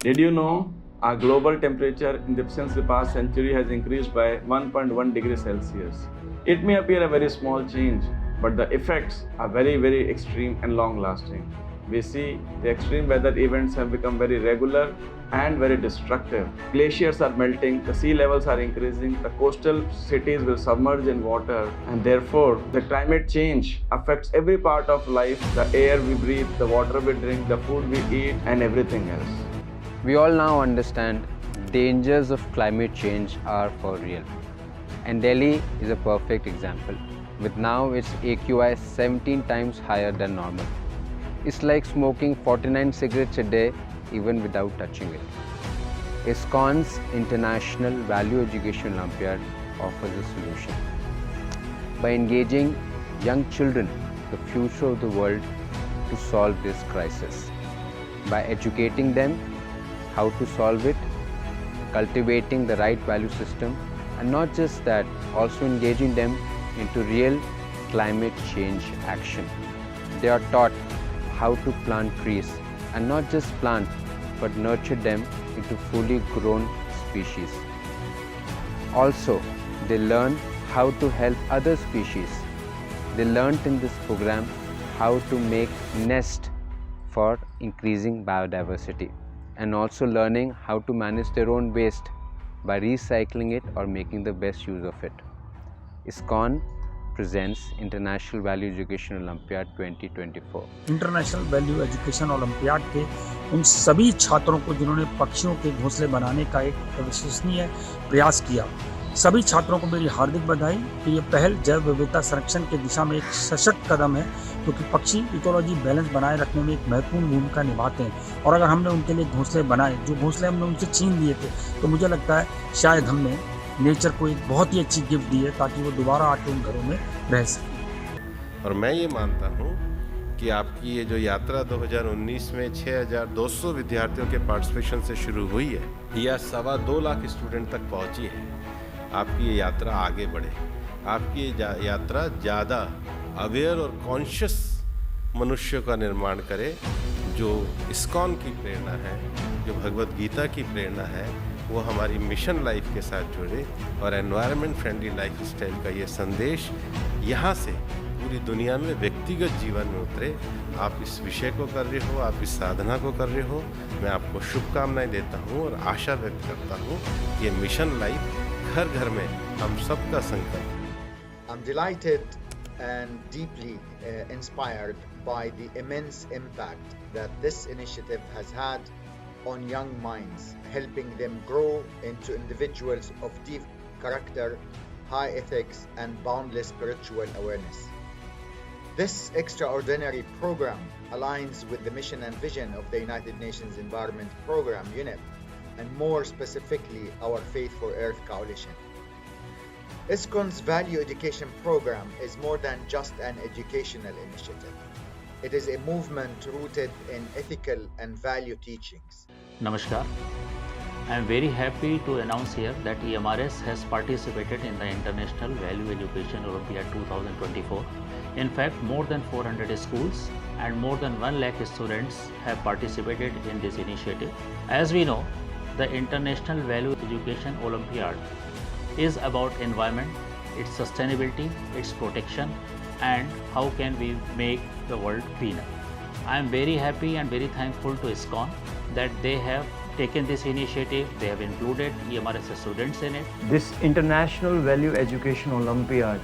Did you know our global temperature since the past century has increased by 1.1 degrees Celsius? It may appear a very small change, but the effects are very, very extreme and long lasting. We see the extreme weather events have become very regular and very destructive. Glaciers are melting, the sea levels are increasing, the coastal cities will submerge in water, and therefore the climate change affects every part of life, the air we breathe, the water we drink, the food we eat, and everything else. We all now understand dangers of climate change are for real. And Delhi is a perfect example, with now its AQI 17 times higher than normal. It's like smoking 49 cigarettes a day even without touching it. ISKCON's International Value Education Olympiad offers a solution. By engaging young children, the future of the world, to solve this crisis. By educating them how to solve it, cultivating the right value system, and not just that, also engaging them into real climate change action. They are taught how to plant trees, and not just plant, but nurture them into fully grown species. Also, they learn how to help other species. They learnt in this program how to make nest for increasing biodiversity, and also learning how to manage their own waste by recycling it or making the best use of it. ISKCON presents International Value Education Olympiad 2024. International value education olympiad के उन सभी छात्रों को जिन्होंने पक्षियों के घोंसले बनाने का एक अविश्वसनीय प्रयास किया, सभी छात्रों को मेरी हार्दिक बधाई कि ये पहल जैव विविधता संरक्षण की दिशा में एक सशक्त कदम है, क्योंकि पक्षी इकोलॉजी बैलेंस बनाए रखने में एक महत्वपूर्ण भूमिका निभाते हैं। और अगर हमने उनके लिए घोंसले बनाए, जो घोंसले हमने उनसे छीन लिए थे, तो मुझे लगता है शायद हमने नेचर को एक बहुत ही अच्छी गिफ्ट दी है ताकि वो दोबारा आके उन घरों में रह सके। और मैं ये मानता हूँ कि आपकी ये जो यात्रा 2019 में 6,200 विद्यार्थियों के पार्टिसिपेशन से शुरू हुई है, यह 2.25 लाख स्टूडेंट तक पहुँची है। आपकी ये यात्रा आगे बढ़े, आपकी ये यात्रा ज़्यादा अवेयर और कॉन्शियस मनुष्य का निर्माण करे, जो इस्कॉन की प्रेरणा है, जो भगवत गीता की प्रेरणा है, वो हमारी मिशन लाइफ के साथ जुड़े और एनवायरनमेंट फ्रेंडली लाइफ स्टाइल का ये संदेश यहाँ से पूरी दुनिया में व्यक्तिगत जीवन में उतरे। आप इस विषय को कर रहे हो, आप इस साधना को कर रहे हो, मैं आपको शुभकामनाएं देता हूँ और आशा व्यक्त करता हूँ कि ये मिशन लाइफ घर घर में हम सबका संकल्प। I'm delighted and deeply inspired by the immense impact that this initiative has had on young minds, helping them grow into individuals of deep character, high ethics, and boundless spiritual awareness. This extraordinary program aligns with the mission and vision of the United Nations Environment Program, UNEP, and more specifically, our Faith for Earth Coalition. ISKCON's Value Education Program is more than just an educational initiative. It is a movement rooted in ethical and value teachings. Namaskar. I am very happy to announce here that EMRS has participated in the International Value Education Olympiad 2024. In fact, more than 400 schools and more than 1 lakh students have participated in this initiative. As we know, the International Value Education Olympiad is about environment, its sustainability, its protection, and how can we make the world greener. I am very happy and very thankful to ISKCON that they have taken this initiative, they have included EMRS students in it. This International Value Education Olympiad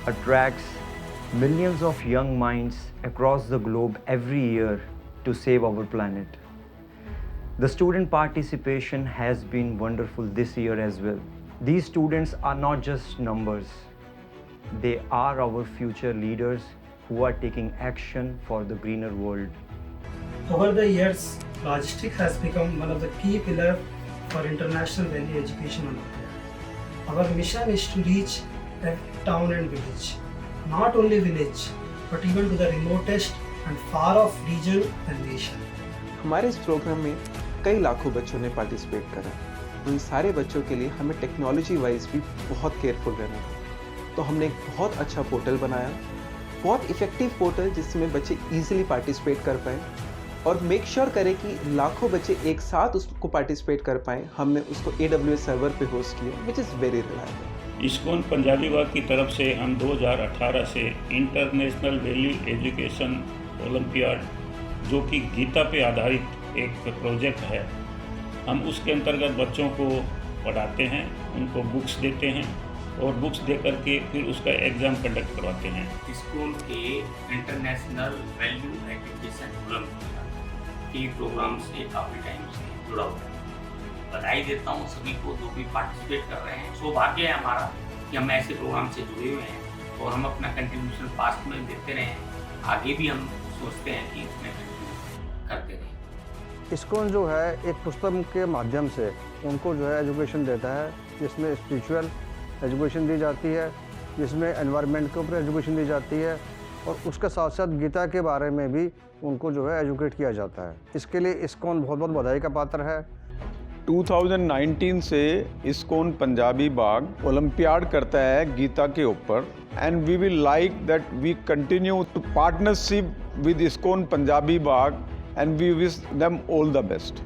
attracts millions of young minds across the globe every year to save our planet. The student participation has been wonderful this year as well. These students are not just numbers, they are our future leaders who are taking action for the greener world. Over the years, logistics has become one of the key pillars for International Value Education Olympiad. Our mission is to reach a town and village, not only village, but even to the remotest and far-off region and nation. हमारे इस programme में कई लाखों बच्चों ने participate करा। उन सारे बच्चों के लिए हमें टेक्नोलॉजी वाइज भी बहुत केयरफुल रहना है। तो हमने एक बहुत अच्छा पोर्टल बनाया, बहुत इफेक्टिव पोर्टल जिसमें बच्चे इजीली पार्टिसिपेट कर पाए। और मेक श्योर करें कि लाखों बच्चे एक साथ उसको पार्टिसिपेट कर पाएँ। हमने उसको AWS सर्वर पे होस्ट किया, which is very reliable. ISKCON Punjabi Bagh की तरफ से हम 2018 से इंटरनेशनल वैल्यू एजुकेशन ओलंपियाड, जो कि गीता पे आधारित एक प्रोजेक्ट है, हम उसके अंतर्गत बच्चों को पढ़ाते हैं, उनको बुक्स देते हैं और बुक्स दे करके फिर उसका एग्ज़ाम कंडक्ट करवाते हैं। स्कूल के इंटरनेशनल वैल्यू एजुकेशन ओलंपियाड के प्रोग्राम से काफ़ी टाइम से जुड़ा हुआ है। बधाई देता हूँ सभी को जो भी पार्टिसिपेट कर रहे हैं। सौभाग्य है हमारा कि हम ऐसे प्रोग्राम से जुड़े हुए हैं और हम अपना कंट्रीब्यूशन पास्ट में देते रहे, आगे भी हम सोचते हैं कि इसमें कंट्रीब्यूट करते रहें। इस्कॉन जो है एक पुस्तक के माध्यम से उनको जो है एजुकेशन देता है, जिसमें स्पिरिचुअल एजुकेशन दी जाती है, जिसमें एनवायरनमेंट के ऊपर एजुकेशन दी जाती है और उसके साथ साथ गीता के बारे में भी उनको जो है एजुकेट किया जाता है। इसके लिए इस्कॉन बहुत बहुत बधाई का पात्र है। 2019 से इस्कॉन पंजाबी बाग ओलंपियाड करता है गीता के ऊपर, and we will like that we continue to partnership with ISKCON Punjabi Bagh and we wish them all the best.